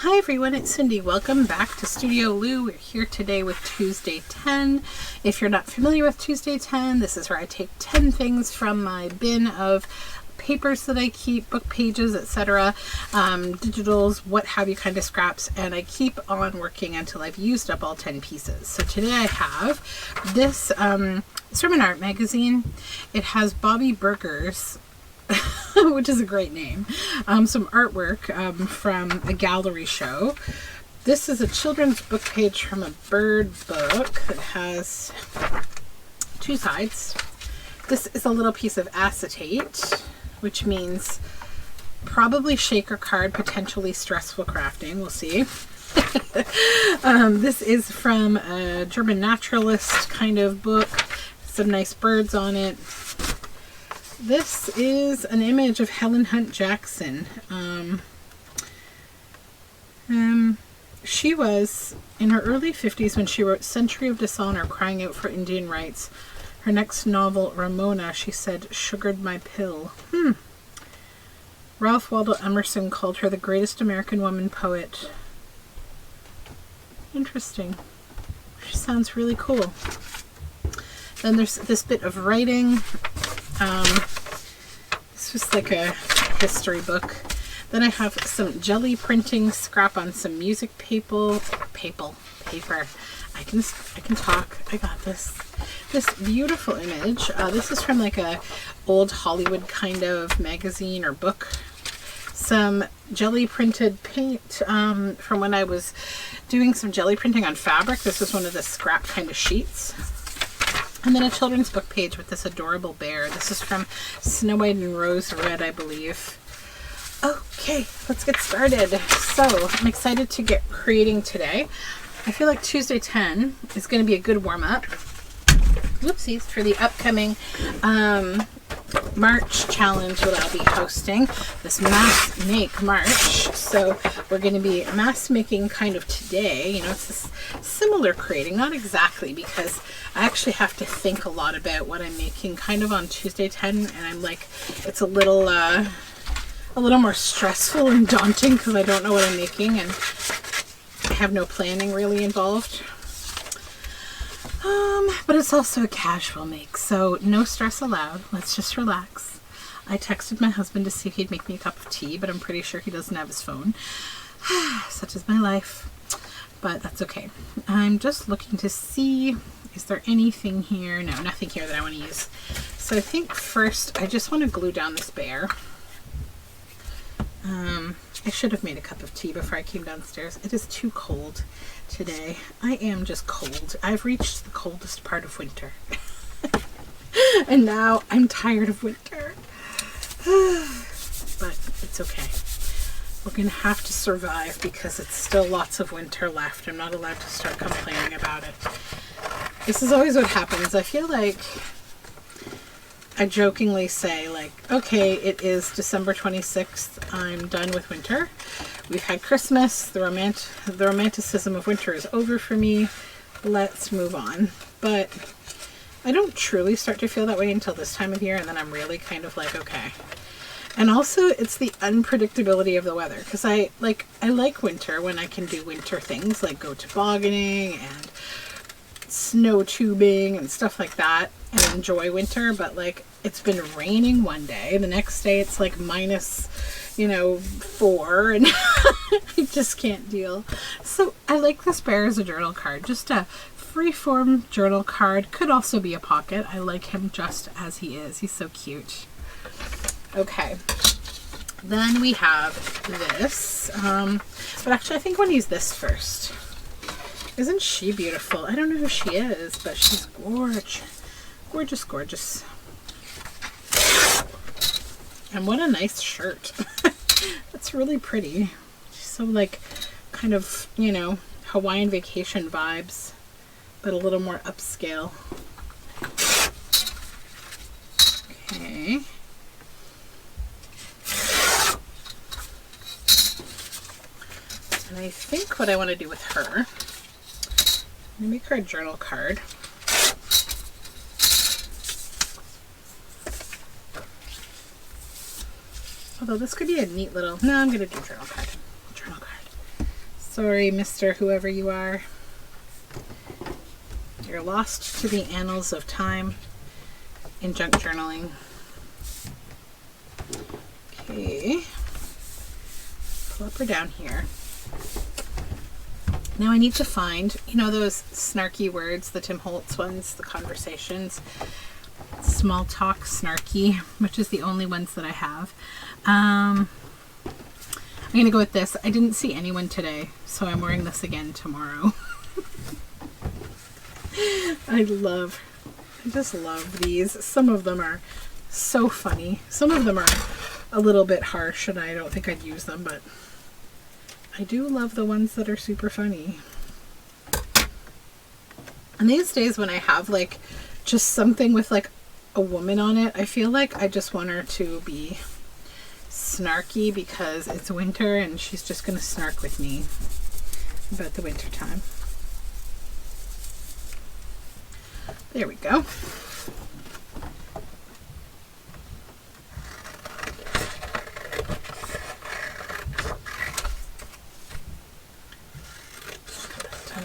Hi everyone, it's Cindy. Welcome back to Studioloo. We're here today with Tuesday 10. If you're not familiar with Tuesday 10, this is where I take 10 things from my bin of papers that I keep, book pages, etc., digitals, what have you, kind of scraps, and I keep on working until I've used up all 10 pieces. So today I have this, it's from an art magazine. It has Bobby Burgers, which is a great name, some artwork from a gallery show. This is a children's book page from a bird book that has two sides. This is a little piece of acetate, which means probably shaker card, potentially stressful crafting. We'll see. This is from a German naturalist kind of book. Some nice birds on it. This is an image of Helen Hunt Jackson. She was in her early 50s when she wrote Century of Dishonor, crying out for Indian rights. Her next novel, Ramona, she said, sugared my pill. Ralph Waldo Emerson called her the greatest American woman poet. Interesting. She sounds really cool. Then there's this bit of writing. This was like a history book. Then I have some jelly printing scrap on some music paper. I can talk. I got this. This beautiful image. This is from like a old Hollywood kind of magazine or book. Some jelly printed paint from when I was doing some jelly printing on fabric. This is one of the scrap kind of sheets. And then a children's book page with this adorable bear. This is from Snow White and Rose Red, I believe. Okay, let's get started. So, I'm excited to get creating today. I feel like Tuesday 10 is going to be a good warm-up. Whoopsies, for the upcoming March challenge that I'll be hosting, this mass make March. So we're going to be mass making kind of today. You know, it's this similar creating, not exactly, because I actually have to think a lot about what I'm making kind of on Tuesday 10, and I'm like, it's a little more stressful and daunting because I don't know what I'm making and I have no planning really involved. But it's also a casual make, so no stress allowed. Let's just relax. I texted my husband to see if he'd make me a cup of tea, but I'm pretty sure he doesn't have his phone. Such is my life. But that's okay. I'm just looking to see, is there anything here? No, nothing here that I want to use. So I think first I just want to glue down this bear. I should have made a cup of tea before I came downstairs. It is too cold today. I am just cold. I've reached the coldest part of winter. And now I'm tired of winter. But it's okay. We're going to have to survive because it's still lots of winter left. I'm not allowed to start complaining about it. This is always what happens. I feel like I jokingly say, like, okay, it is December 26th. I'm done with winter. We've had Christmas. The romanticism of winter is over for me. Let's move on. But I don't truly start to feel that way until this time of year, and then I'm really kind of like, okay. And also, it's the unpredictability of the weather, because I like winter when I can do winter things, like go tobogganing and snow tubing and stuff like that, and enjoy winter. But like, it's been raining one day, the next day it's like minus 4, and I just can't deal. So I like this bear as a journal card, just a freeform journal card. Could also be a pocket. I like him just as he is. He's so cute. Okay, then we have this, but actually I think I want to use this first. Isn't she beautiful? I don't know who she is, but she's gorgeous. Gorgeous, gorgeous. And what a nice shirt. That's really pretty. She's so like kind of, Hawaiian vacation vibes, but a little more upscale. Okay. And I think what I want to do with her, I'm going to make her a journal card. Although this could be a neat little, no, I'm going to do journal card. Journal card. Sorry, Mr. Whoever you are. You're lost to the annals of time in junk journaling. Okay. Pull up or down here. Now I need to find, you know, those snarky words, the Tim Holtz ones, the conversations, small talk snarky, which is the only ones that I have. I'm going to go with this. I didn't see anyone today, so I'm wearing this again tomorrow. I just love these. Some of them are so funny. Some of them are a little bit harsh and I don't think I'd use them, but I do love the ones that are super funny. And these days when I have like just something with like a woman on it, I feel like I just want her to be snarky because it's winter and she's just going to snark with me about the winter time. There we go.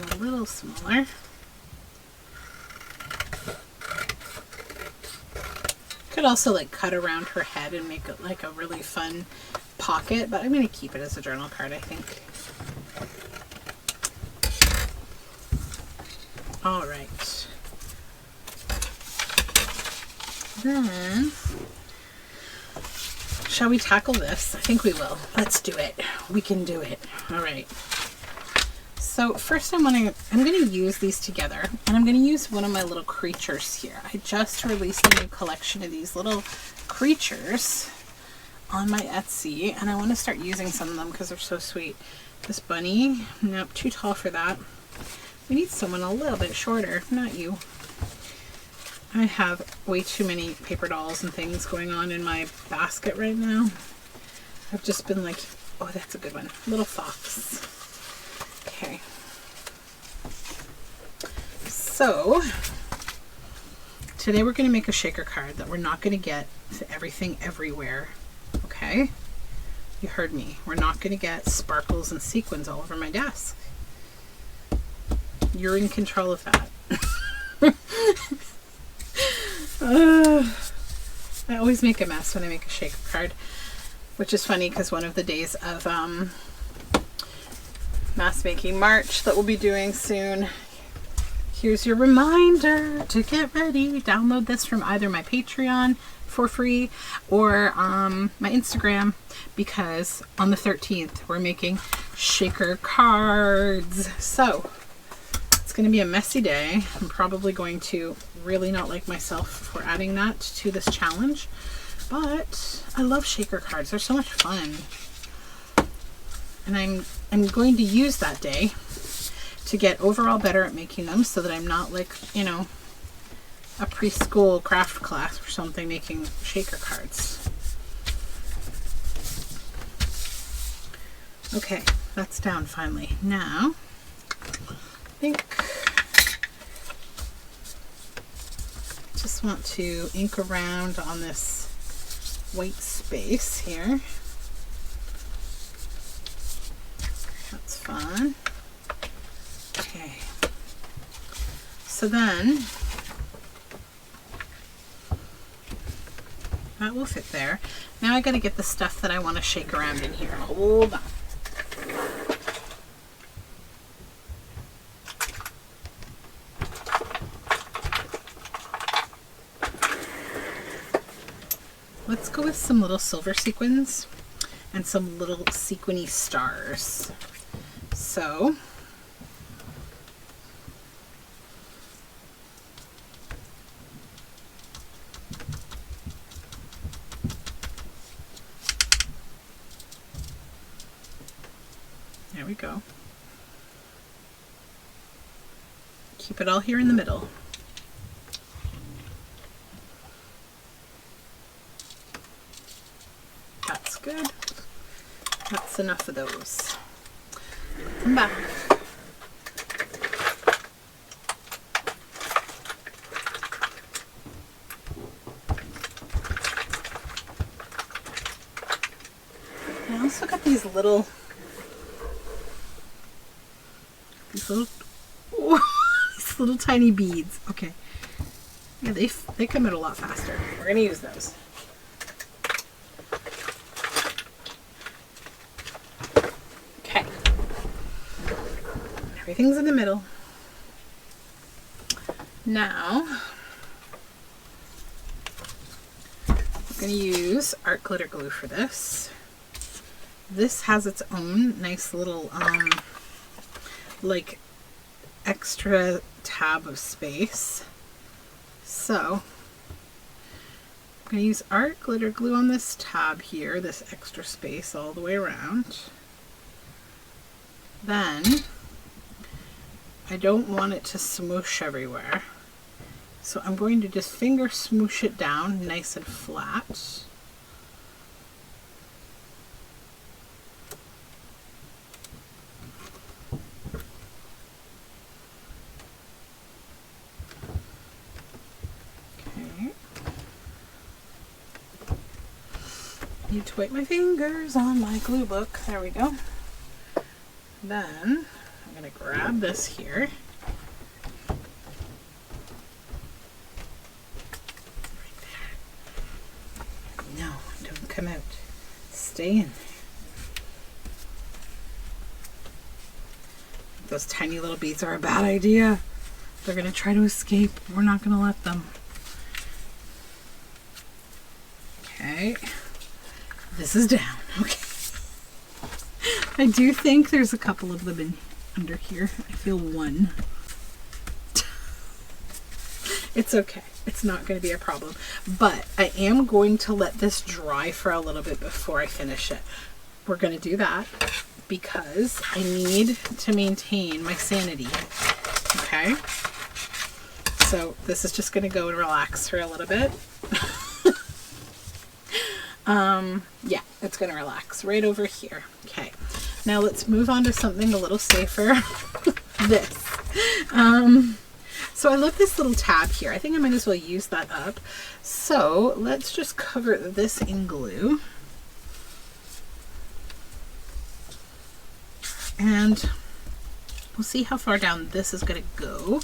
A little smaller. Could also like cut around her head and make it like a really fun pocket, but I'm going to keep it as a journal card, I think. All right. Then, shall we tackle this? I think we will. Let's do it. We can do it. All right. So first I'm going to use these together, and I'm going to use one of my little creatures here. I just released a new collection of these little creatures on my Etsy, and I want to start using some of them because they're so sweet. This bunny, nope, too tall for that. We need someone a little bit shorter, not you. I have way too many paper dolls and things going on in my basket right now. I've just been like, oh, that's a good one. Little fox. Okay. So, today we're going to make a shaker card that we're not going to get to everything everywhere. Okay? You heard me. We're not going to get sparkles and sequins all over my desk. You're in control of that. I always make a mess when I make a shaker card, which is funny because one of the days of mass making March that we'll be doing soon, here's your reminder to get ready. Download this from either my Patreon for free or my Instagram, because on the 13th we're making shaker cards. So it's going to be a messy day. I'm probably going to really not like myself for adding that to this challenge, but I love shaker cards. They're so much fun. And I'm going to use that day to get overall better at making them so that I'm not like, you know, a preschool craft class or something making shaker cards. Okay, that's down finally. Now, I think just want to ink around on this white space here. That's fun. Okay. So then that will fit there. Now I got to get the stuff that I want to shake around in here. Hold on. Let's go with some little silver sequins and some little sequiny stars. So there we go. Keep it all here in the middle. That's good. That's enough of those. Put them back. I also got these little These little, these little tiny beads. Okay. Yeah, they come out a lot faster. We're going to use those. Okay. Everything's in the middle. Now, I'm going to use art glitter glue for this. This has its own nice little, like, extra tab of space. So, I'm going to use art glitter glue on this tab here, this extra space all the way around. Then, I don't want it to smoosh everywhere. So I'm going to just finger smoosh it down nice and flat. Need to wipe my fingers on my glue book. There we go. Then I'm going to grab this here. Right there. No, don't come out. Stay in there. Those tiny little beads are a bad idea. They're going to try to escape. We're not going to let them. Okay. This is down. Okay. I do think there's a couple of them in under here. I feel one. It's okay. It's not going to be a problem. But I am going to let this dry for a little bit before I finish it. We're going to do that because I need to maintain my sanity. Okay? So this is just going to go and relax for a little bit. Yeah, it's going to relax right over here. Okay, now let's move on to something a little safer. This. So I love this little tab here. I think I might as well use that up. So let's just cover this in glue. And we'll see how far down this is going to go.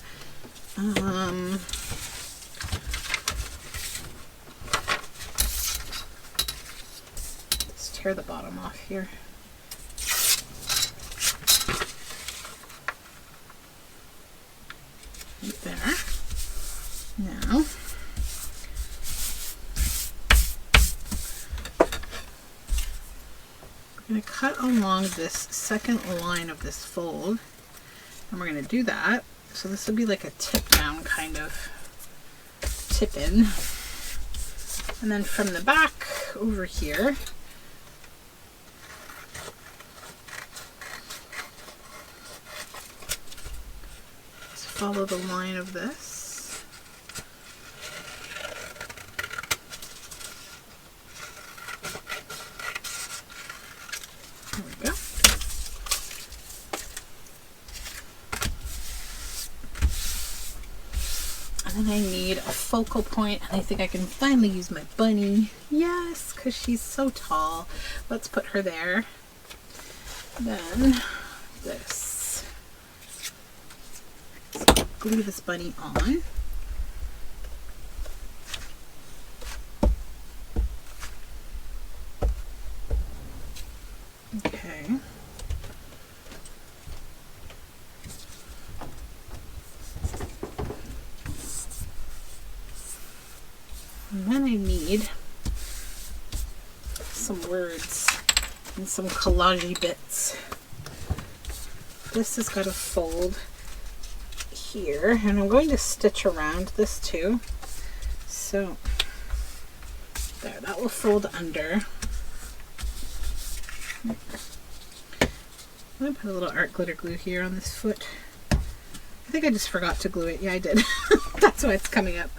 Tear the bottom off here. Right there. Now, we're going to cut along this second line of this fold, and we're going to do that. So this will be like a tip down kind of tip in. And then from the back over here, follow the line of this. There we go. And then I need a focal point, and I think I can finally use my bunny. Yes, because she's so tall. Let's put her there. Then this. Glue this bunny on. Okay. And then I need some words and some collage bits. This has got to fold here, and I'm going to stitch around this too. So there, that will fold under. I'm going to put a little art glitter glue here on this foot. I think I just forgot to glue it. Yeah, I did. That's why it's coming up.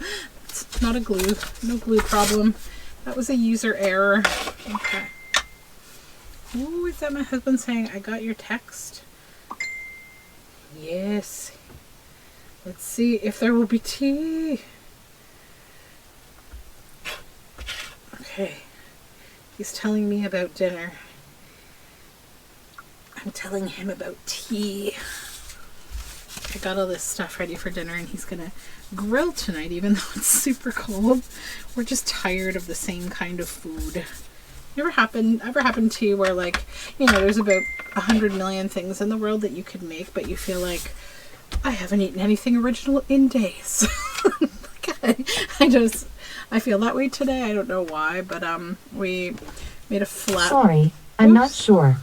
It's not a glue, no glue problem. That was a user error. Okay. Ooh, is that my husband saying, I got your text? Yes. Let's see if there will be tea. Okay. He's telling me about dinner. I'm telling him about tea. I got all this stuff ready for dinner, and he's gonna grill tonight, even though it's super cold. We're just tired of the same kind of food. Ever happened to you where, like, you know, there's about 100 million things in the world that you could make, but you feel like, I haven't eaten anything original in days. I feel that way today. I don't know why, but we made a flat. Sorry, I'm not sure.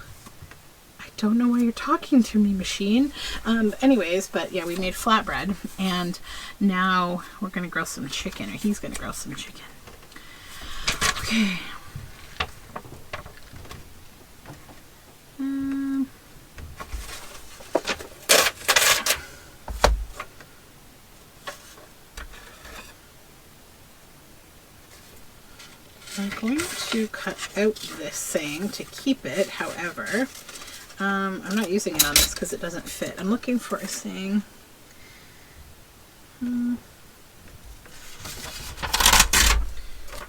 I don't know why you're talking to me, machine. Anyways, but yeah, we made flatbread, and now we're gonna grill some chicken, or he's gonna grill some chicken. Okay. I'm going to cut out this saying to keep it, however, I'm not using it on this because it doesn't fit. I'm looking for a saying. I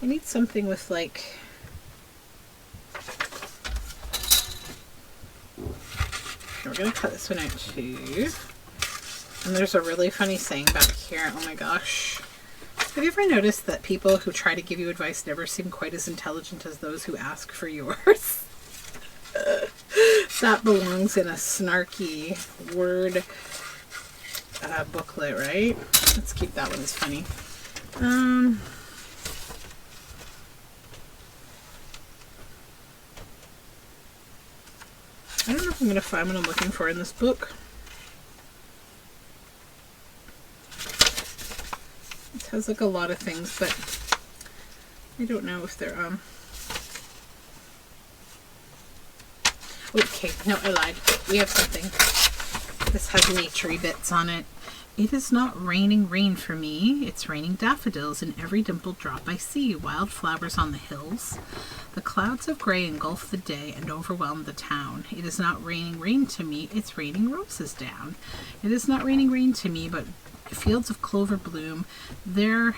need something with, like, we're going to cut this one out too. And there's a really funny saying back here. Oh my gosh. Have you ever noticed that people who try to give you advice never seem quite as intelligent as those who ask for yours? That belongs in a snarky word booklet, right? Let's keep that one as funny. I don't know if I'm going to find what I'm looking for in this book. It has like a lot of things, but I don't know if they're okay, no, I lied. We have something. This has naturey bits on it. It is not raining rain for me. It's raining daffodils in every dimpled drop I see. Wildflowers on the hills. The clouds of gray engulf the day and overwhelm the town. It is not raining rain to me. It's raining roses down. It is not raining rain to me, but fields of clover bloom. There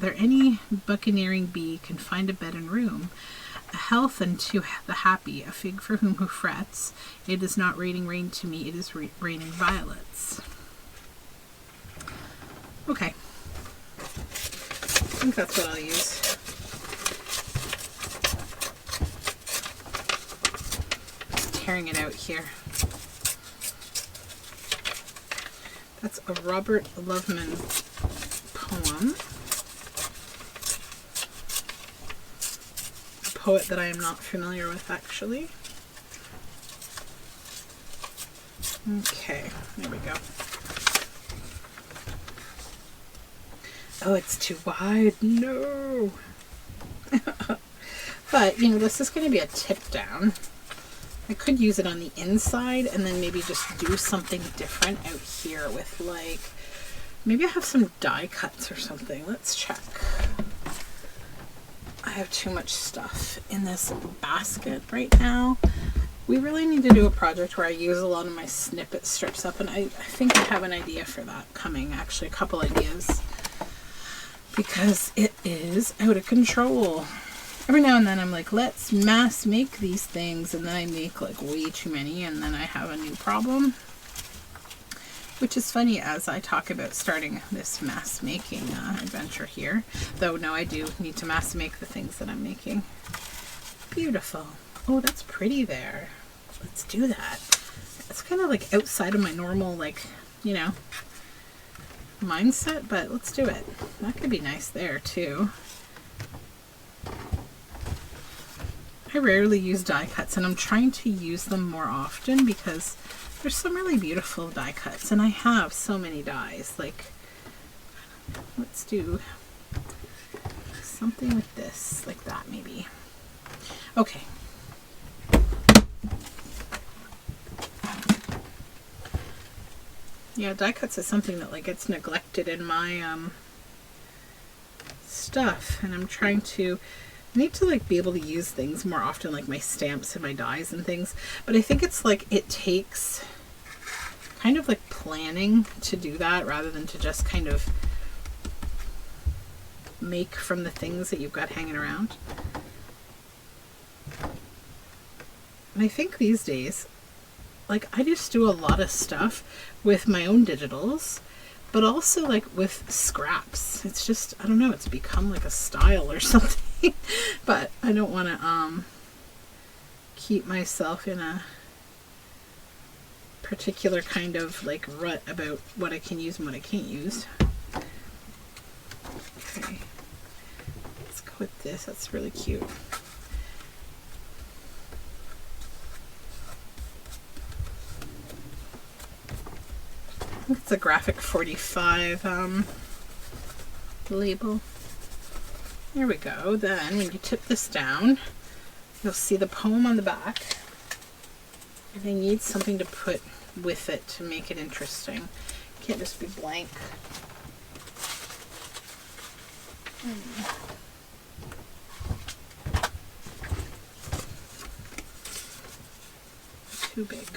any buccaneering bee can find a bed and room. A health unto the happy, a fig for whom who frets. It is not raining rain to me, it is raining violets. Okay. I think that's what I'll use. Tearing it out here. That's a Robert Loveman poem. A poet that I am not familiar with, actually. Okay, there we go. Oh, it's too wide. No. But, you know, this is going to be a tip down. I could use it on the inside and then maybe just do something different out here with, like, maybe I have some die cuts or something. Let's check. I have too much stuff in this basket right now. We really need to do a project where I use a lot of my snippet strips up, and I think I have an idea for that coming, actually, a couple ideas, because it is out of control. Every now and then I'm like, let's mass make these things, and then I make like way too many, and then I have a new problem. Which is funny as I talk about starting this mass making adventure here. Though no, I do need to mass make the things that I'm making. Beautiful. Oh, that's pretty there. Let's do that. It's kind of like outside of my normal, like, you know, mindset, but let's do it. That could be nice there too. I rarely use die cuts, and I'm trying to use them more often because there's some really beautiful die cuts, and I have so many dies. Like, let's do something with this, like that maybe. Okay. Yeah, die cuts is something that like gets neglected in my stuff, and I'm trying to. I need to like be able to use things more often, like my stamps and my dies and things, but I think it's like it takes kind of like planning to do that rather than to just kind of make from the things that you've got hanging around. And I think these days, like I just do a lot of stuff with my own digitals, but also like with scraps. It's just, I don't know, it's become like a style or something. But I don't want to keep myself in a particular kind of like rut about what I can use and what I can't use. Okay, let's go with this. That's really cute. It's a Graphic 45 label. There we go. Then when you tip this down, you'll see the poem on the back. And I need something to put with it to make it interesting. It can't just be blank. Too big.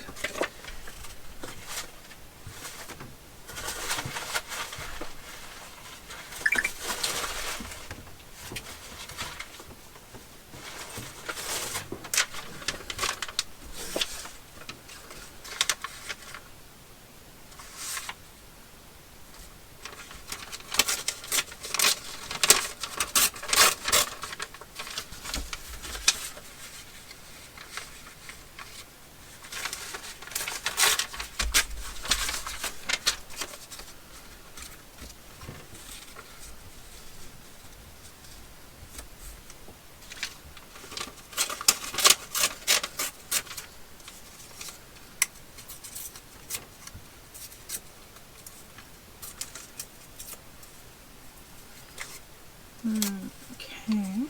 Okay. Can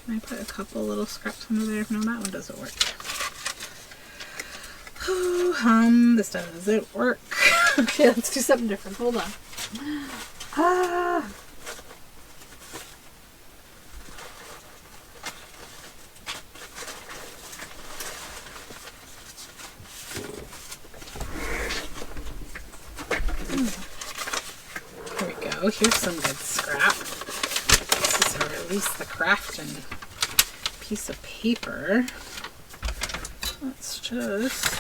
I put a couple little scraps under there? No, that one doesn't work. This doesn't work. Okay, let's do something different. Hold on. Here we go. Here's some good scrap. This is a Release the Craftin' piece of paper. Let's just...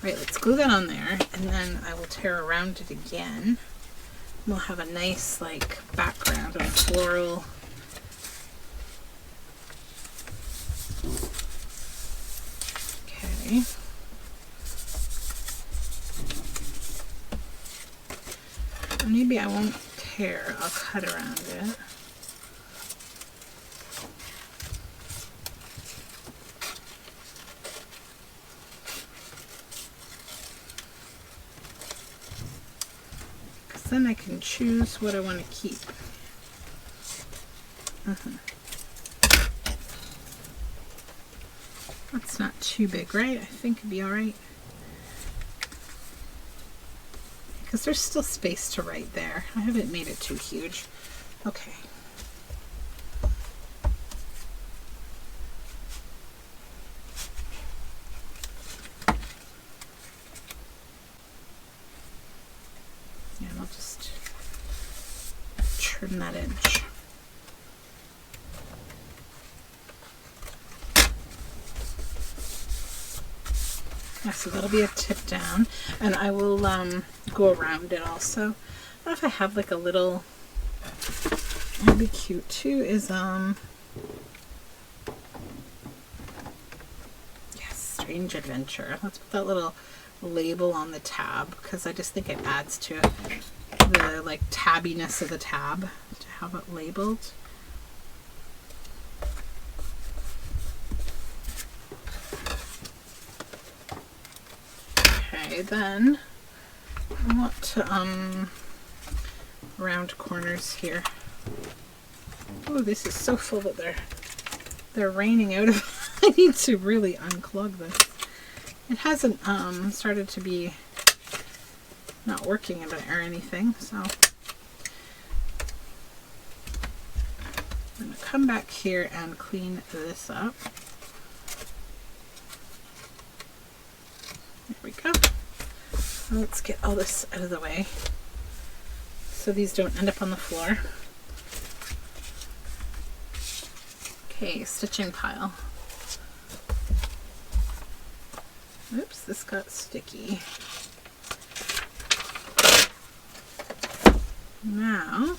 Right, let's glue that on there, and then I will tear around it again. We'll have a nice, like, background of floral. Okay. Maybe I won't tear, I'll cut around it. Because then I can choose what I want to keep. That's not too big, right? I think it'd be alright. Because there's still space to write there. I haven't made it too huge. Okay. Yeah, I'll just trim that edge. Yeah, so that'll be a tip down, and I will go around it also. I don't know if I have like a little, that'd be cute too, is yes, Strange Adventure. Let's put that little label on the tab, because I just think it adds to the like tabbiness of the tab to have it labeled. Okay, then I want to round corners here. Oh, this is so full that they're raining out of. I need to really unclog this. It hasn't started to be not working or anything, so I'm going to come back here and clean this up. There we go. Let's get all this out of the way so these don't end up on the floor. Okay, stitching pile. Oops, this got sticky. Now,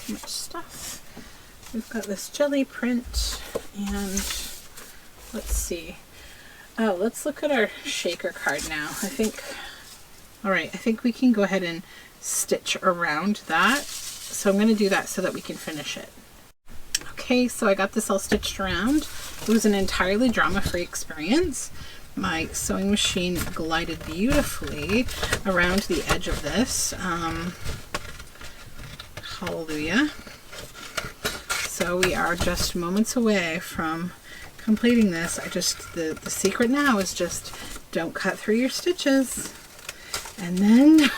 too much stuff. We've got this jelly print, and let's see. Oh, let's look at our shaker card now. All right, I think we can go ahead and stitch around that. So I'm going to do that so that we can finish it. Okay, so I got this all stitched around. It was an entirely drama-free experience. My sewing machine glided beautifully around the edge of this. Hallelujah. So we are just moments away from completing this. The secret now is just don't cut through your stitches, and then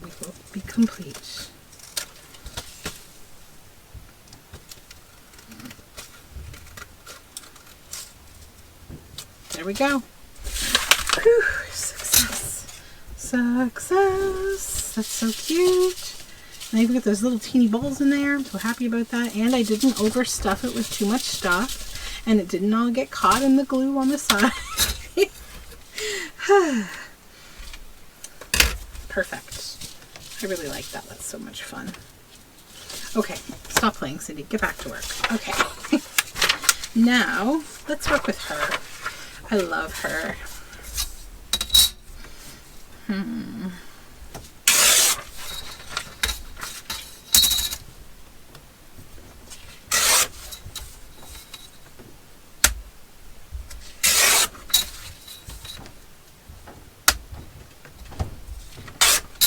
we will be complete. There we go. Whew, success. Success. That's so cute. And I even got those little teeny balls in there. I'm so happy about that. And I didn't overstuff it with too much stuff. And it didn't all get caught in the glue on the side. Perfect. I really like that. That's so much fun. Okay, stop playing, Cindy. Get back to work. Okay. Now, let's work with her. I love her.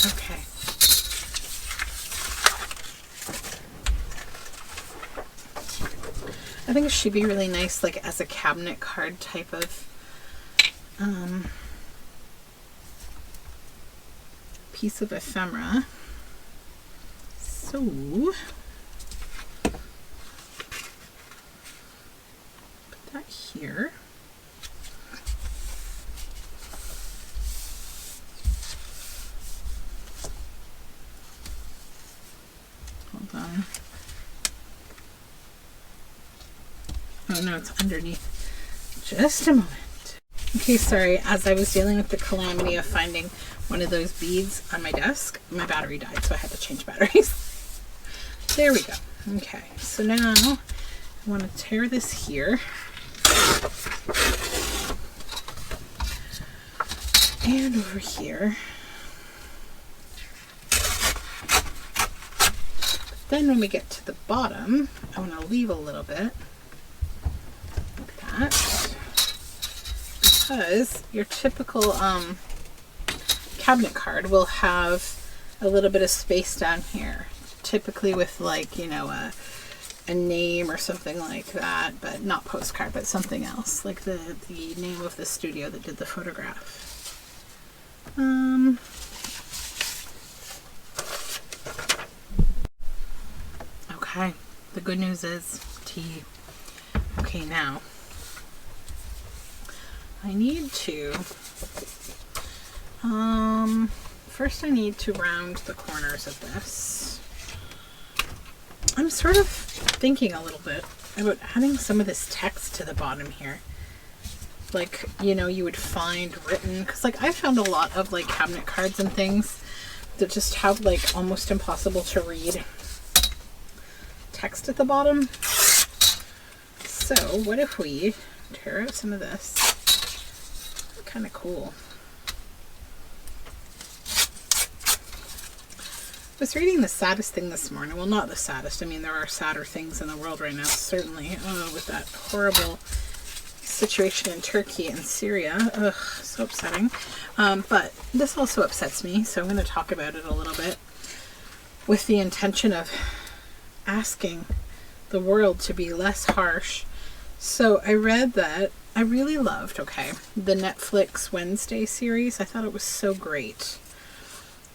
Okay. I think it should be really nice, like as a cabinet card type of piece of ephemera. So put that here. Hold on. Oh no, it's underneath. Just a moment. Okay, sorry, as I was dealing with the calamity of finding one of those beads on my desk, my battery died, so I had to change batteries. There we go. Okay, so now I want to tear this here. And over here. Then when we get to the bottom, I want to leave a little bit like that. Because your typical cabinet card will have a little bit of space down here, typically with like, you know, a name or something like that, but not postcard, but something else, like the name of the studio that did the photograph. Okay, the good news is tea. Okay, now I need to, first I need to round the corners of this. I'm sort of thinking a little bit about adding some of this text to the bottom here. Like, you know, you would find written, because like I found a lot of like cabinet cards and things that just have like almost impossible to read text at the bottom. So what if we tear out some of this? Kind of cool. I was reading The Saddest Thing this morning. Well, not the saddest. I mean, there are sadder things in the world right now, certainly. With that horrible situation in Turkey and Syria. Ugh, so upsetting. But this also upsets me, so I'm going to talk about it a little bit with the intention of asking the world to be less harsh. So I read that I really loved, the Netflix Wednesday series. I thought it was so great.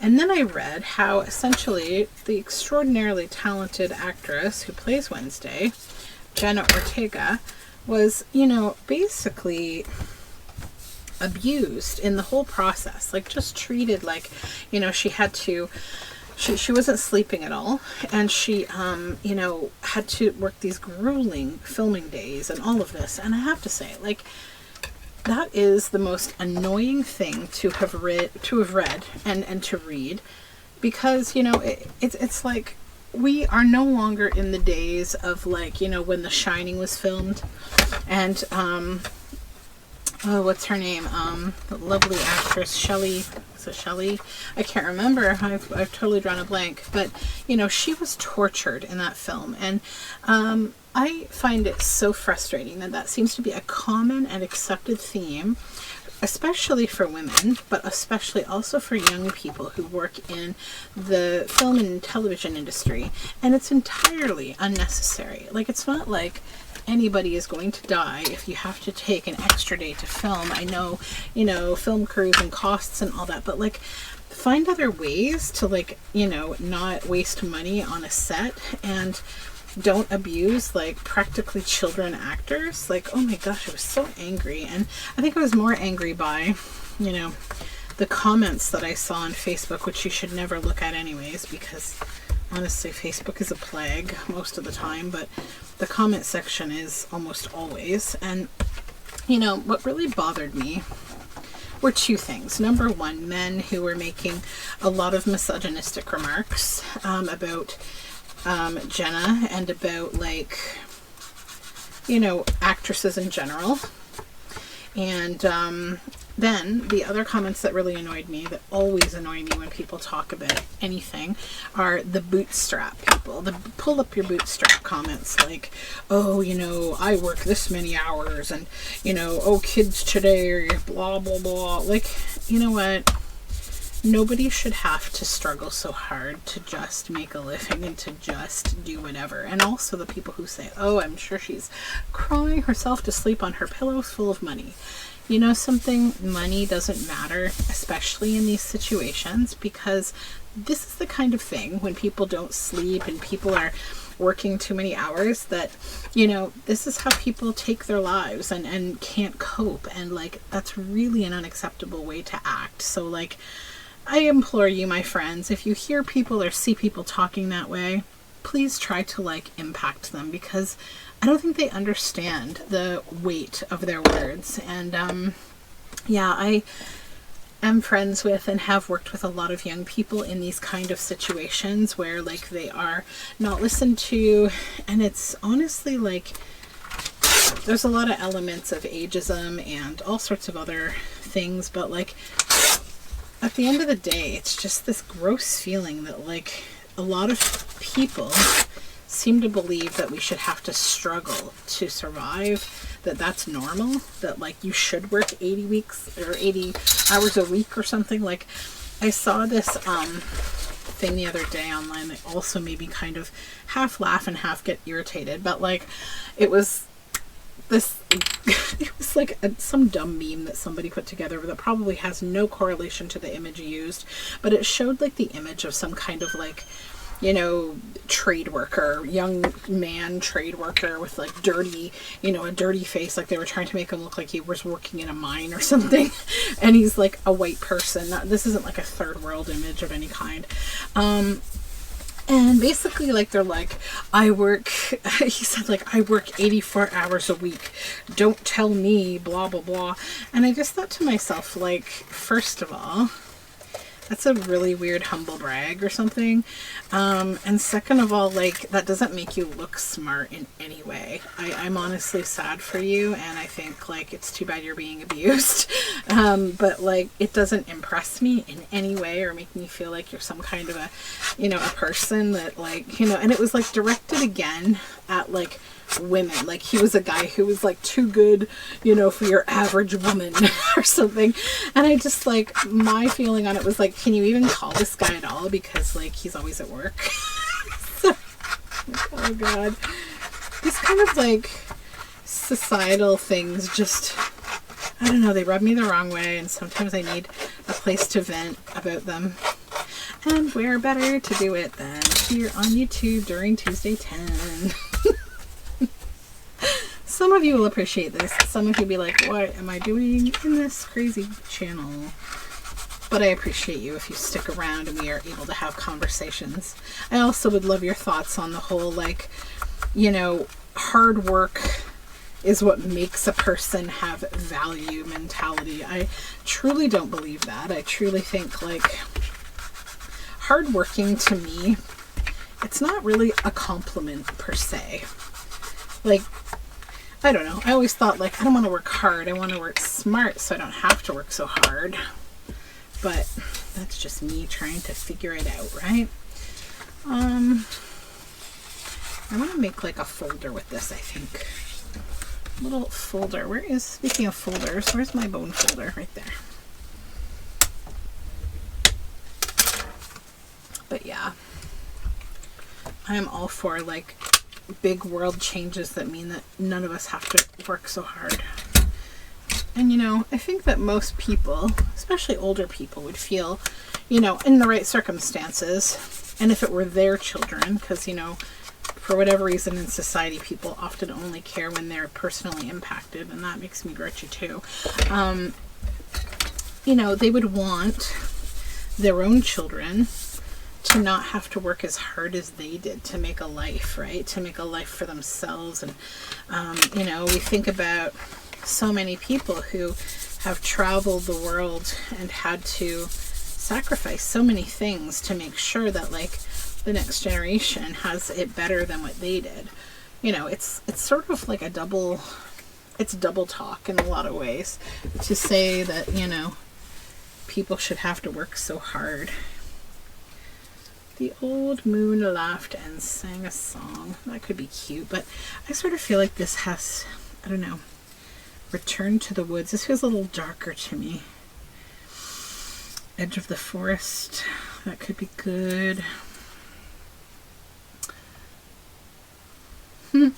And then I read how essentially the extraordinarily talented actress who plays Wednesday, Jenna Ortega, was, you know, basically abused in the whole process. Like, just treated like, you know, she had to she wasn't sleeping at all, and she had to work these grueling filming days and all of this. And I have to say, like, that is the most annoying thing to have read and to read, because it's like we are no longer in the days of, like, when The Shining was filmed, and what's her name? The lovely actress Shelley. Is it Shelley? I can't remember. I've totally drawn a blank. But she was tortured in that film, and I find it so frustrating that seems to be a common and accepted theme, especially for women, but especially also for young people who work in the film and television industry. And it's entirely unnecessary. Like, it's not like anybody is going to die if you have to take an extra day to film. I know, film crews and costs and all that, but, like, find other ways to, like, not waste money on a set, and don't abuse, like, practically children actors. Like, oh my gosh, I was so angry. And I think I was more angry by, the comments that I saw on Facebook, which you should never look at anyways, because honestly, Facebook is a plague most of the time, but the comment section is almost always. And, what really bothered me were two things. Number one, men who were making a lot of misogynistic remarks about Jenna, and about, like, actresses in general. And then the other comments that really annoyed me, that always annoy me when people talk about anything, are the bootstrap people. The pull up your bootstrap comments, like, oh, I work this many hours, and, oh, kids today are blah, blah, blah. Like, you know what? Nobody should have to struggle so hard to just make a living and to just do whatever. And also the people who say, oh, I'm sure she's crying herself to sleep on her pillows full of money. You know something? Money doesn't matter, especially in these situations, because this is the kind of thing when people don't sleep and people are working too many hours, that, this is how people take their lives and can't cope. And, like, that's really an unacceptable way to act. So, like, I implore you, my friends, if you hear people or see people talking that way, please try to, like, impact them, because I don't think they understand the weight of their words. And I am friends with and have worked with a lot of young people in these kind of situations where, like, they are not listened to, and it's honestly, like, there's a lot of elements of ageism and all sorts of other things, but, like, at the end of the day, it's just this gross feeling that, like, a lot of people seem to believe that we should have to struggle to survive, that that's normal, that, like, you should work 80 weeks or 80 hours a week or something. Like, I saw this thing the other day online that also made me kind of half laugh and half get irritated, but, like, it was this it was like some dumb meme that somebody put together that probably has no correlation to the image used, but it showed, like, the image of some kind of, like, trade worker, young man trade worker with, like, dirty, a dirty face, like they were trying to make him look like he was working in a mine or something. And he's, like, a white person. This isn't, like, a third world image of any kind. And basically, like, they're like, he said, like, I work 84 hours a week. Don't tell me, blah, blah, blah. And I just thought to myself, like, first of all, that's a really weird humble brag or something. And second of all, like, that doesn't make you look smart in any way. I'm honestly sad for you, and I think, like, it's too bad you're being abused. But, like, it doesn't impress me in any way or make me feel like you're some kind of a, a person that, like, and it was, like, directed again at, like, women. Like, he was a guy who was, like, too good, for your average woman or something. And I just, like, my feeling on it was, like, can you even call this guy at all? Because, like, he's always at work. So, oh God. These kind of, like, societal things just, I don't know, they rub me the wrong way, and sometimes I need a place to vent about them. And where better to do it than here on YouTube during Tuesday 10. Some of you will appreciate this. Some of you will be like, what am I doing in this crazy channel? But I appreciate you if you stick around and we are able to have conversations. I also would love your thoughts on the whole, like, you know, hard work is what makes a person have value mentality. I truly don't believe that. I truly think, like, hardworking to me, it's not really a compliment per se. Like, I don't know. I always thought, like, I don't want to work hard. I want to work smart so I don't have to work so hard. But that's just me trying to figure it out, right? I want to make like a folder with this, I think. Little folder. Speaking of folders, where's my bone folder? Right there. But yeah, I am all for like big world changes that mean that none of us have to work so hard. And, you know, I think that most people, especially older people, would feel, you know, in the right circumstances, and if it were their children, because, you know, for whatever reason in society, people often only care when they're personally impacted, and that makes me grouchy too. You know, they would want their own children to not have to work as hard as they did to make a life, right? To make a life for themselves. And, you know, we think about so many people who have traveled the world and had to sacrifice so many things to make sure that, like, the next generation has it better than what they did. You know, it's sort of like double talk in a lot of ways to say that, you know, people should have to work so hard. The old moon laughed and sang a song. That could be cute, but I sort of feel like this has, I don't know, Return to the Woods. This feels a little darker to me. Edge of the Forest. That could be good.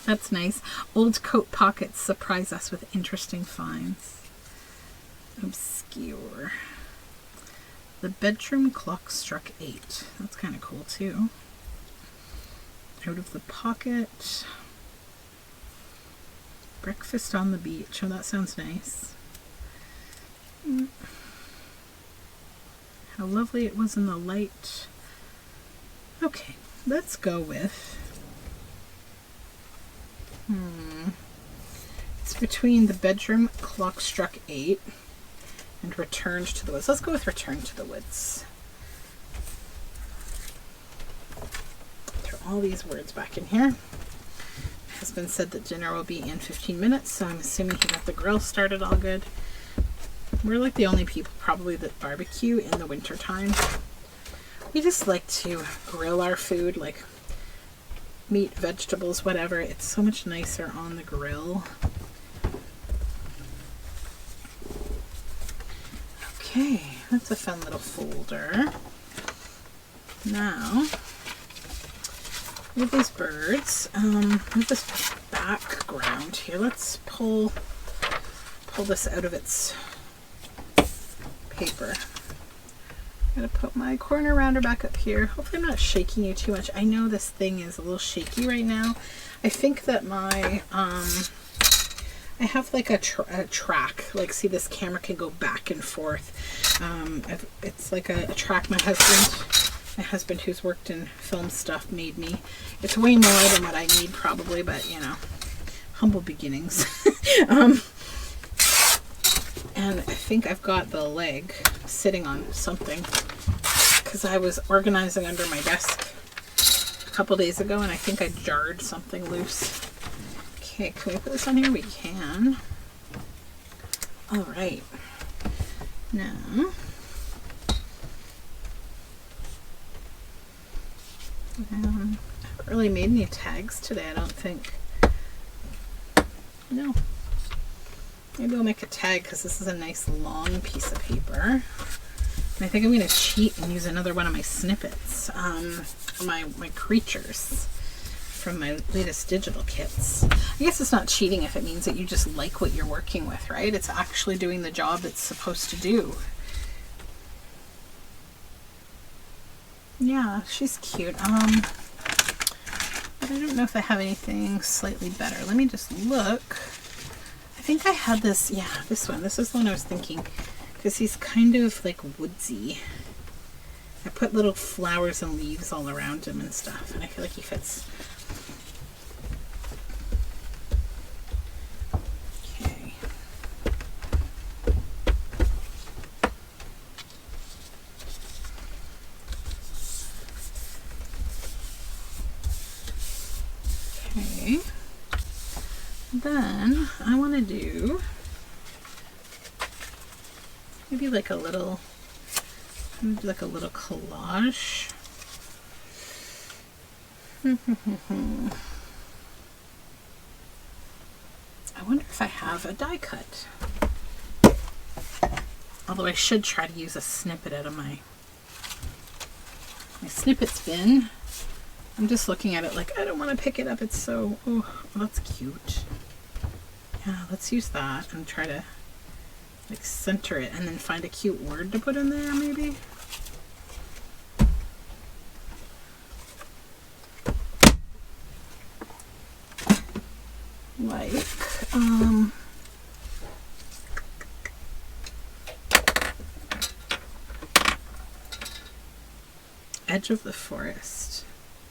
That's nice. Old coat pockets surprise us with interesting finds. Obscure. The bedroom clock struck 8. That's kind of cool too. Out of the pocket. Breakfast on the beach. Oh, that sounds nice. How lovely it was in the light. Okay, let's go with... It's between the bedroom clock struck 8 and Returned to the Woods. Let's go with Return to the Woods. Throw all these words back in here. Husband said that dinner will be in 15 minutes, so I'm assuming he got the grill started all good. We're like the only people probably that barbecue in the winter time. We just like to grill our food, like meat, vegetables, whatever. It's so much nicer on the grill. Okay, that's a fun little folder. Now, with these birds, with this background here, let's pull this out of its paper. I'm gonna put my corner rounder back up here. Hopefully I'm not shaking you too much. I know this thing is a little shaky right now. I think that my, I have like a track. Like, see, this camera can go back and forth. It's like a track my husband who's worked in film stuff made me. It's way more than what I need probably, but, you know, humble beginnings. And I think I've got the leg sitting on something because I was organizing under my desk a couple days ago and I think I jarred something loose. Okay, can we put this on here? We can. All right. Now, I haven't really made any tags today, I don't think. No. Maybe I'll make a tag because this is a nice long piece of paper. And I think I'm going to cheat and use another one of my snippets, my creatures from my latest digital kits. I guess it's not cheating if it means that you just like what you're working with, right? It's actually doing the job it's supposed to do. Yeah, she's cute. But I don't know if I have anything slightly better. Let me just look. I think I had this, yeah, this one. This is the one I was thinking. because he's kind of like woodsy. I put little flowers and leaves all around him and stuff, and I feel like he fits. Okay. Okay. Then I want to do maybe like a little collage. I wonder if I have a die cut. Although I should try to use a snippet out of my snippets bin. I'm just looking at it like I don't want to pick it up. It's so, oh, that's cute. Yeah, let's use that and try to like center it and then find a cute word to put in there maybe. Like, edge of the forest.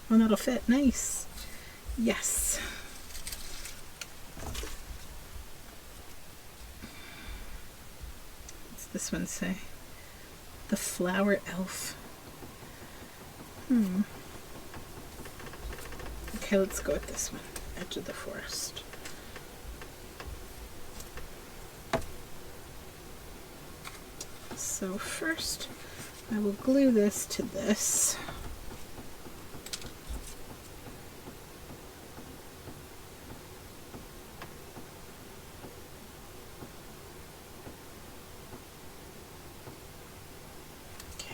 Oh, that'll fit. Nice. Yes. What's this one say? The flower elf. Okay, let's go with this one. Edge of the forest. So first, I will glue this to this.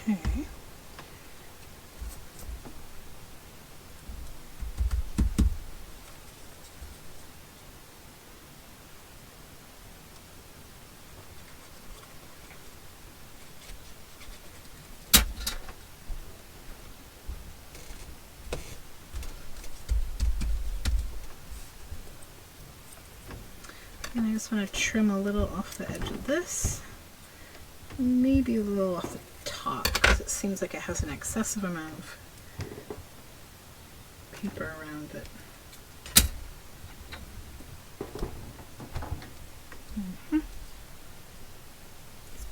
Okay. And I just want to trim a little off the edge of this. Maybe a little off the top because it seems like it has an excessive amount of paper around it. Let's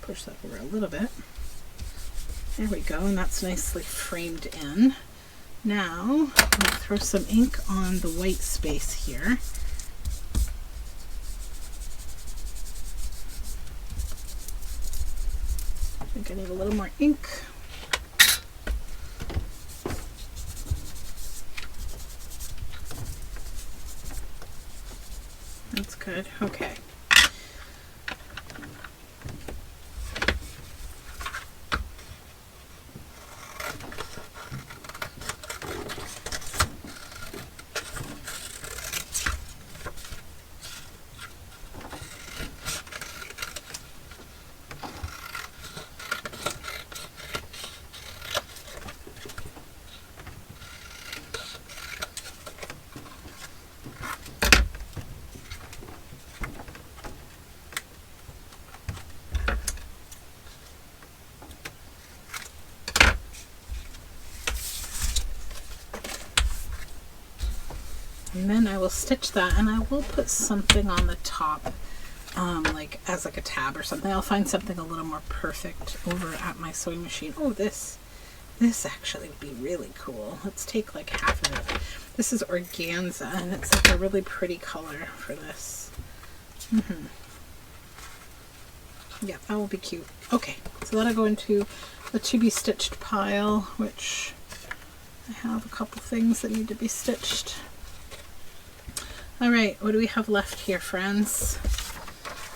push that over a little bit. There we go, and that's nicely framed in. Now, I'm going to throw some ink on the white space here. I think I need a little more ink. That's good. Okay. And then I will stitch that, and I will put something on the top, like as like a tab or something. I'll find something a little more perfect over at my sewing machine. Oh, this actually would be really cool. Let's take like half of it. This is organza, and it's like a really pretty color for this. Yeah, that will be cute. Okay, so that'll go into the to be stitched pile, which I have a couple things that need to be stitched. All right, what do we have left here, friends?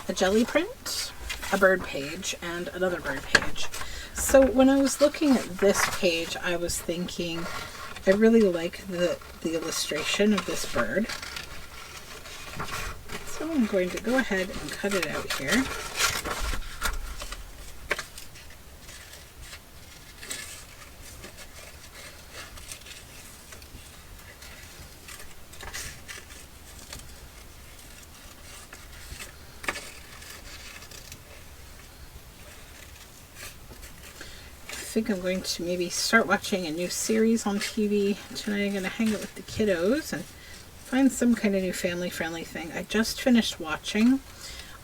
A jelly print, a bird page, and another bird page. So when I was looking at this page, I was thinking I really like the illustration of this bird. So I'm going to go ahead and cut it out here. think I'm going to maybe start watching a new series on TV tonight. I'm going to hang out with the kiddos and find some kind of new family-friendly thing. I just finished watching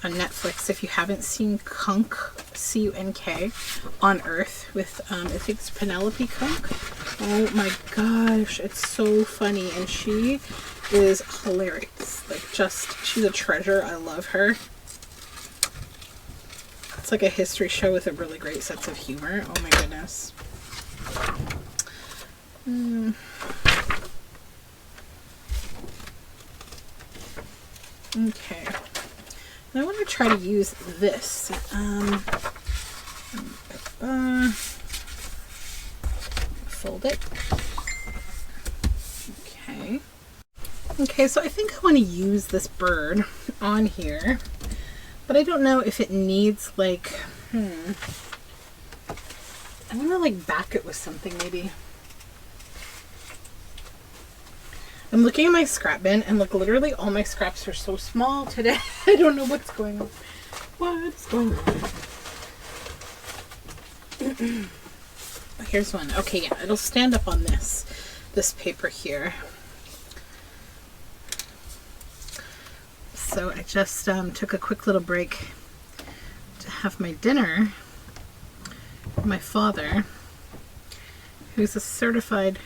on Netflix, if you haven't seen Kunk, C-U-N-K, on Earth with, I think it's Penelope Kunk. Oh my gosh, it's so funny, and she is hilarious. Like, just, she's a treasure. I love her. It's like a history show with a really great sense of humor. Oh my goodness. Okay. And I want to try to use this. Fold it. Okay. Okay, so I think I want to use this bird on here. But I don't know if it needs, like, I want to, like, back it with something, maybe. I'm looking at my scrap bin, and, like, literally all my scraps are so small today. I don't know what's going on. What's going on? Here's one. Okay, yeah, it'll stand up on this paper here. So I just took a quick little break to have my dinner. My father, who's a certified,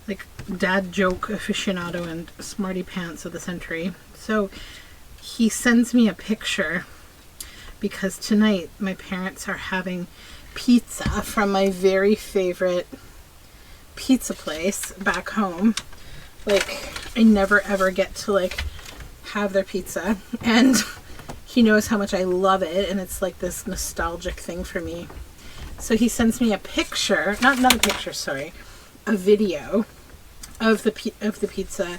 like, dad joke aficionado and smarty pants of the century. So he sends me a picture because tonight my parents are having pizza from my very favorite pizza place back home. Like, I never ever get to, like, have their pizza, and he knows how much I love it, and it's like this nostalgic thing for me. So he sends me a picture, not a picture, sorry, a video of the pizza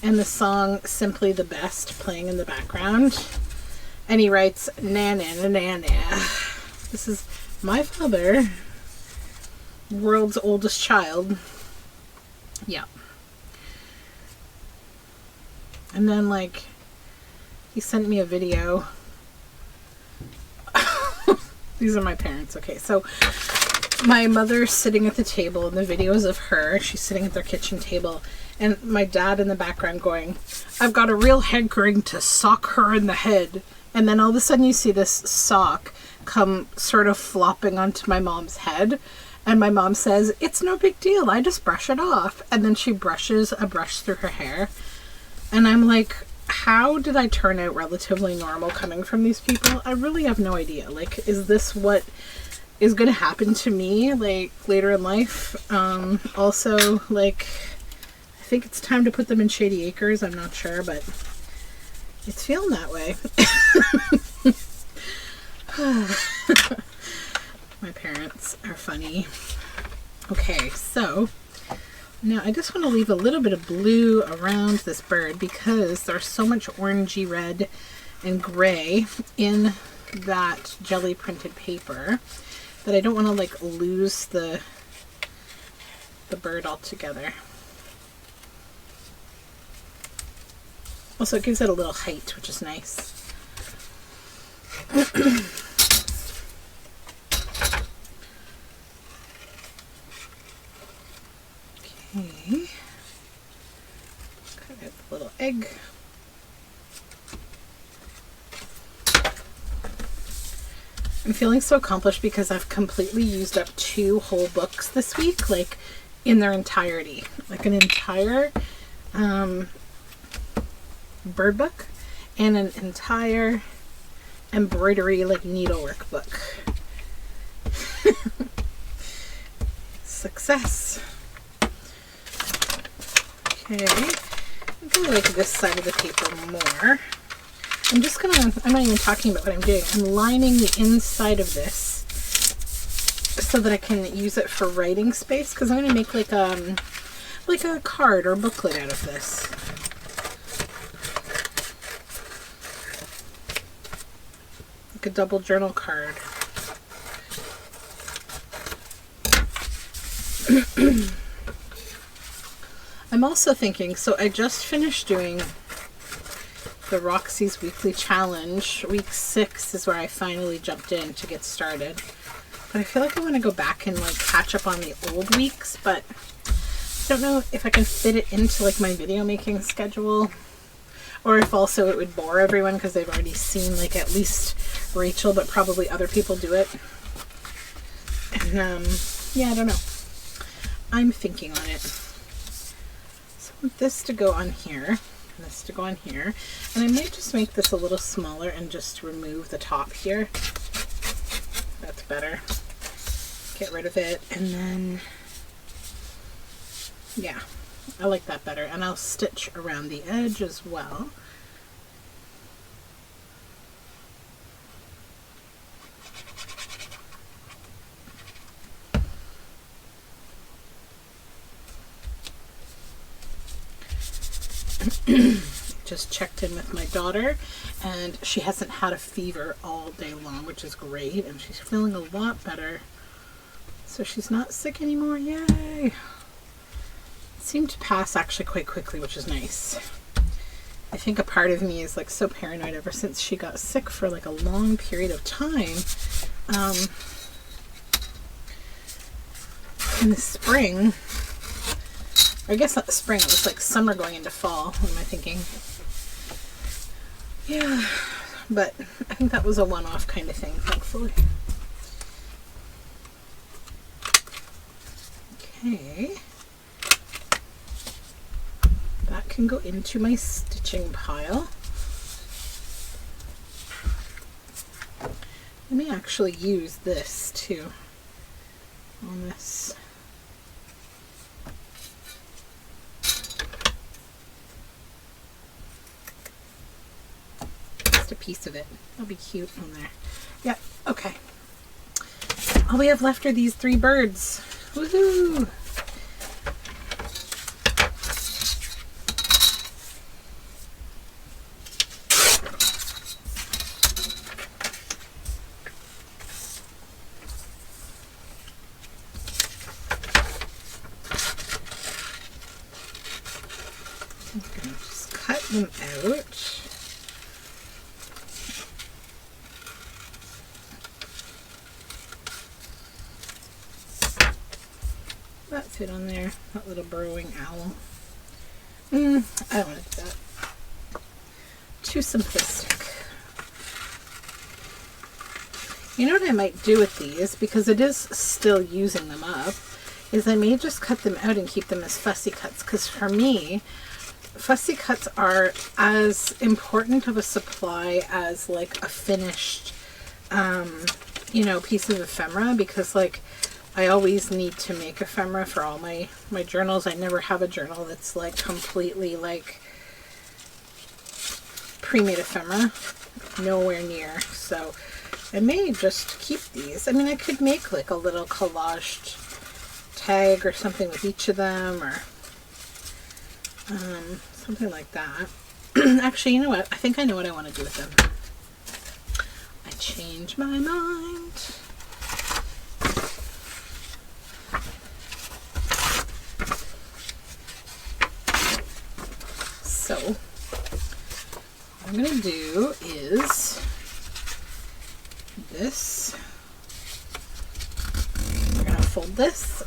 and the song Simply the Best playing in the background. And he writes, na na na na na. This is my father, world's oldest child. Yeah. And then, like, he sent me a video. These are my parents. Okay, so my mother's sitting at the table, and the video is of her. She's sitting at their kitchen table, and my dad in the background going, "I've got a real hankering to sock her in the head." And then all of a sudden you see this sock come sort of flopping onto my mom's head. And my mom says, "It's no big deal. I just brush it off." And then she brushes a brush through her hair. And I'm like, how did I turn out relatively normal coming from these people? I really have no idea. Like, is this what is going to happen to me, like, later in life? Also, like, I think it's time to put them in Shady Acres. I'm not sure, but it's feeling that way. My parents are funny. Okay, so now I just want to leave a little bit of blue around this bird because there's so much orangey red and gray in that jelly printed paper that I don't want to, like, lose the bird altogether. Also, it gives it a little height, which is nice. Okay. Cut out the little egg. I'm feeling so accomplished because I've completely used up 2 whole books this week, like, in their entirety. Like an entire bird book and an entire embroidery, like, needlework book. Success. Okay, I'm gonna like this side of the paper more. I'm not even talking about what I'm doing. I'm lining the inside of this so that I can use it for writing space, because I'm gonna make like a card or booklet out of this. Like a double journal card. I'm also thinking, so I just finished doing the Roxy's Weekly Challenge. Week 6 is where I finally jumped in to get started. But I feel like I want to go back and like catch up on the old weeks, but I don't know if I can fit it into like my video making schedule, or if also it would bore everyone because they've already seen like at least Rachel, but probably other people do it. And yeah, I don't know. I'm thinking on it. So I want this to go on here, and this to go on here, and I might just make this a little smaller and just remove the top here. That's better. Get rid of it, and then yeah, I like that better. And I'll stitch around the edge as well. Just checked in with my daughter, and she hasn't had a fever all day long, which is great, and she's feeling a lot better. So she's not sick anymore. Yay! It seemed to pass actually quite quickly, which is nice. I think a part of me is like so paranoid ever since she got sick for like a long period of time. In the spring, I guess not the spring, it was like summer going into fall. What am I thinking? Yeah, but I think that was a one-off kind of thing, thankfully. Okay. That can go into my stitching pile. Let me actually use this too on this. Just a piece of it. That'll be cute on there. Yeah, okay. All we have left are these 3 birds. Woohoo! I'm gonna just cut them out. That fit on there, that little burrowing owl. I don't want to do that. Too simplistic. You know what I might do with these, because it is still using them up, is I may just cut them out and keep them as fussy cuts, because for me, fussy cuts are as important of a supply as like a finished, you know, piece of ephemera, because like I always need to make ephemera for all my journals. I never have a journal that's like completely like pre-made ephemera, nowhere near. So I may just keep these. I mean, I could make like a little collaged tag or something with each of them, or something like that. Actually, you know what? I think I know what I want to do with them. I changed my mind. So, what I'm going to do is this. We're going to fold this.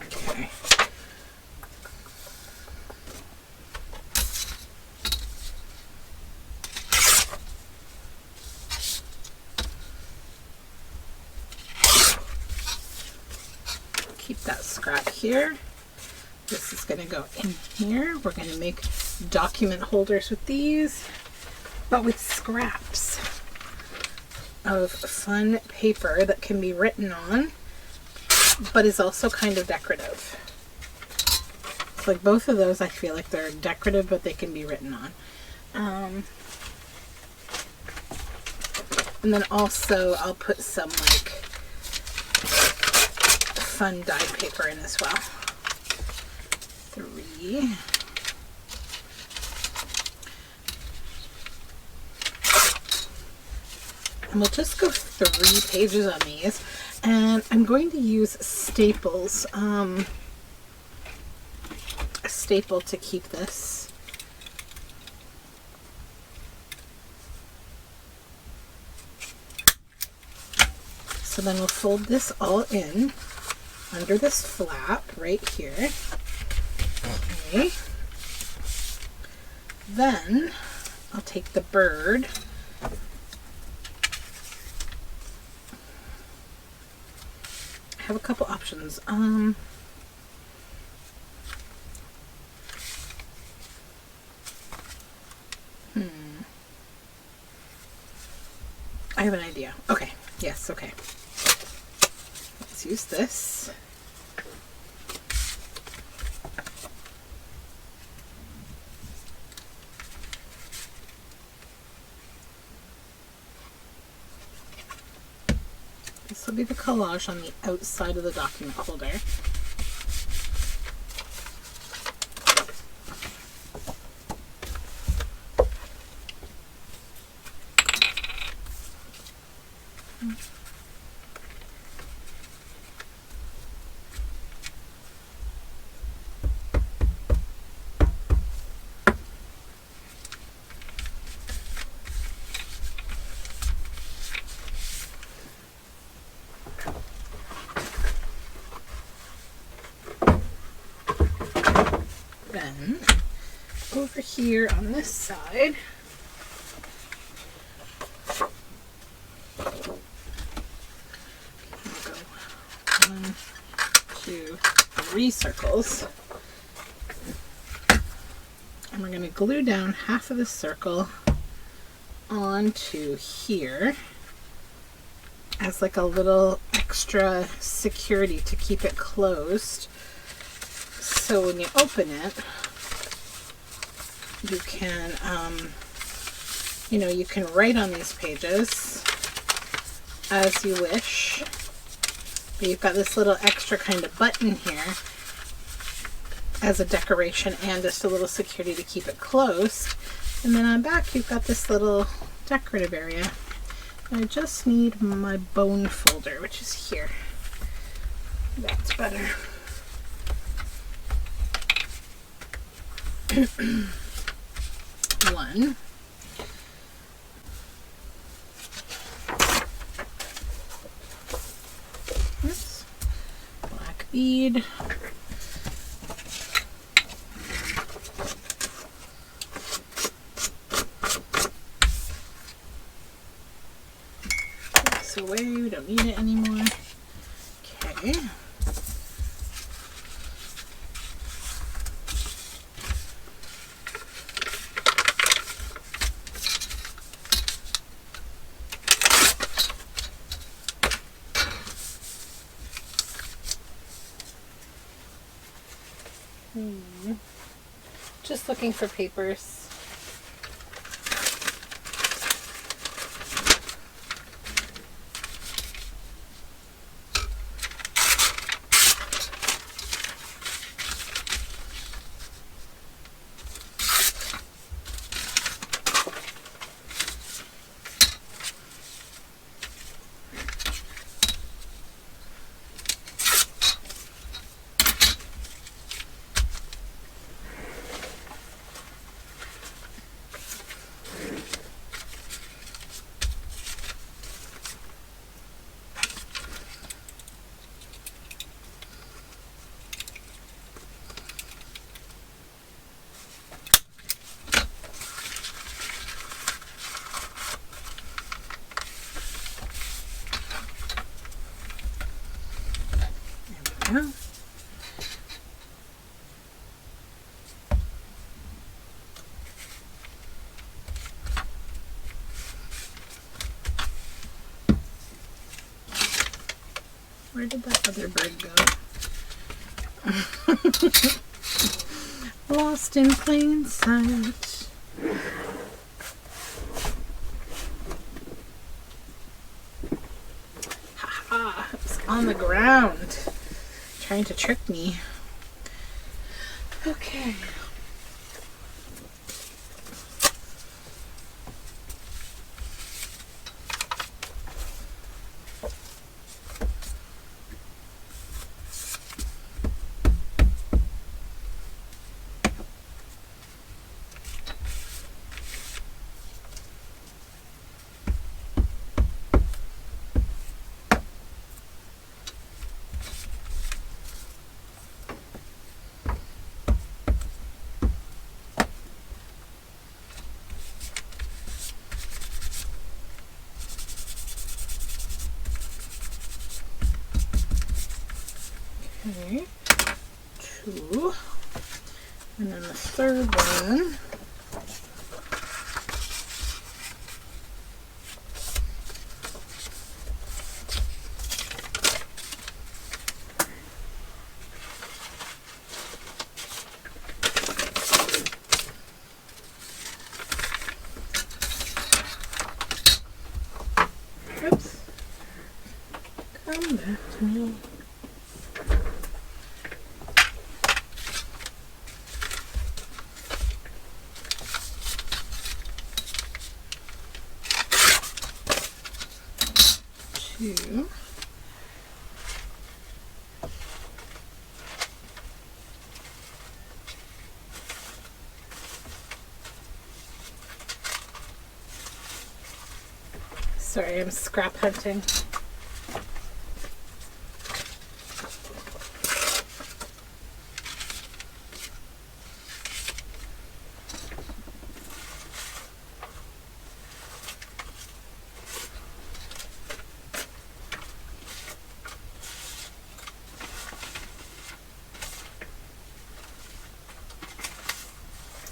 Okay. Keep that scrap here. This is going to go in here. We're going to make document holders with these, but with scraps of fun paper that can be written on, but is also kind of decorative. It's like both of those, I feel like they're decorative, but they can be written on. And then also I'll put some like fun dyed paper in as well. 3. And we'll just go 3 pages on these. And I'm going to use staples, a staple to keep this. So then we'll fold this all in under this flap right here. Okay. Then I'll take the bird I have a couple options. I have an idea. Okay. Yes, okay. Let's use this. This will be the collage on the outside of the document holder. Then over here on this side, we'll go 1, 2, 3 circles. And we're going to glue down half of the circle onto here as like a little extra security to keep it closed. So when you open it, you can, you can write on these pages as you wish. But you've got this little extra kind of button here as a decoration and just a little security to keep it closed. And then on back, you've got this little decorative area. And I just need my bone folder, which is here. That's better. One. Oops. Black bead. Put this away, we don't need it anymore. Okay. Just looking for papers. There we go. Where did that other bird go? Lost in plain sight. Ha! It was on the ground, trying to trick me. Okay. Okay, 2. And then the third one. Oops. Come back to me. Two. Sorry, I'm scrap hunting.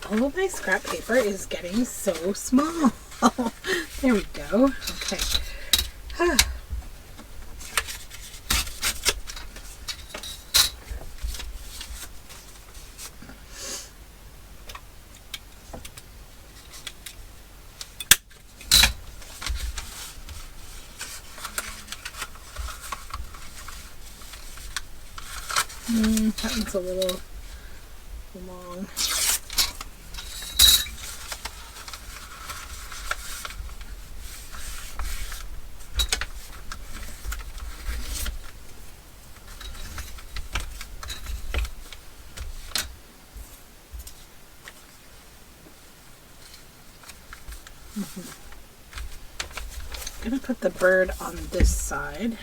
All of my scrap paper is getting so small. There we go. Okay. That one's a little long. I'm going to put the bird on this side.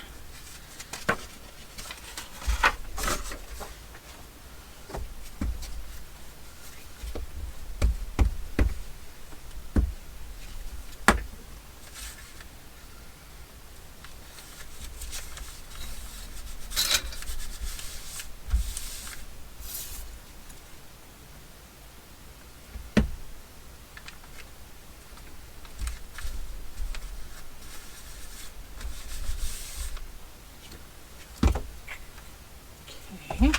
Okay.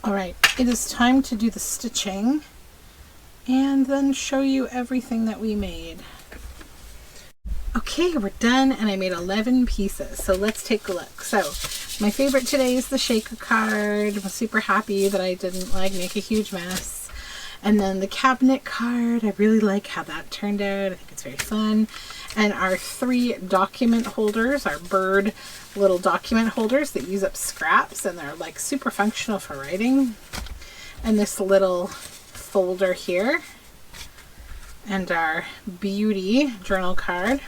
All right, it is time to do the stitching and then show you everything that we made. Okay, we're done, and I made 11 pieces, so let's take a look. So my favorite today is the shaker card. I'm super happy that I didn't make a huge mess. And then the cabinet card, I really like how that turned out. I think it's very fun. And our 3 document holders, our bird little document holders that use up scraps, and they're super functional for writing. And this little folder here. And our beauty journal card.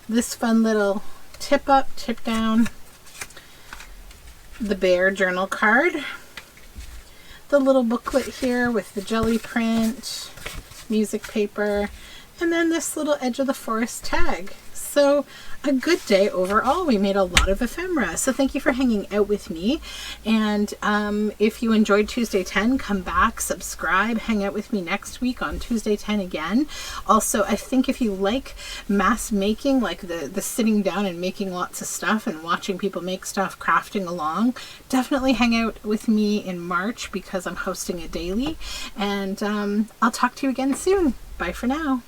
This fun little tip up, tip down. The bear journal card. The little booklet here with the jelly print, music paper, and then this little edge of the forest tag. So a good day overall. We made a lot of ephemera. So thank you for hanging out with me. And if you enjoyed Tuesday 10, come back, subscribe, hang out with me next week on Tuesday 10 again. Also, I think if you like mass making, like the sitting down and making lots of stuff and watching people make stuff, crafting along, definitely hang out with me in March because I'm hosting a daily. And I'll talk to you again soon. Bye for now.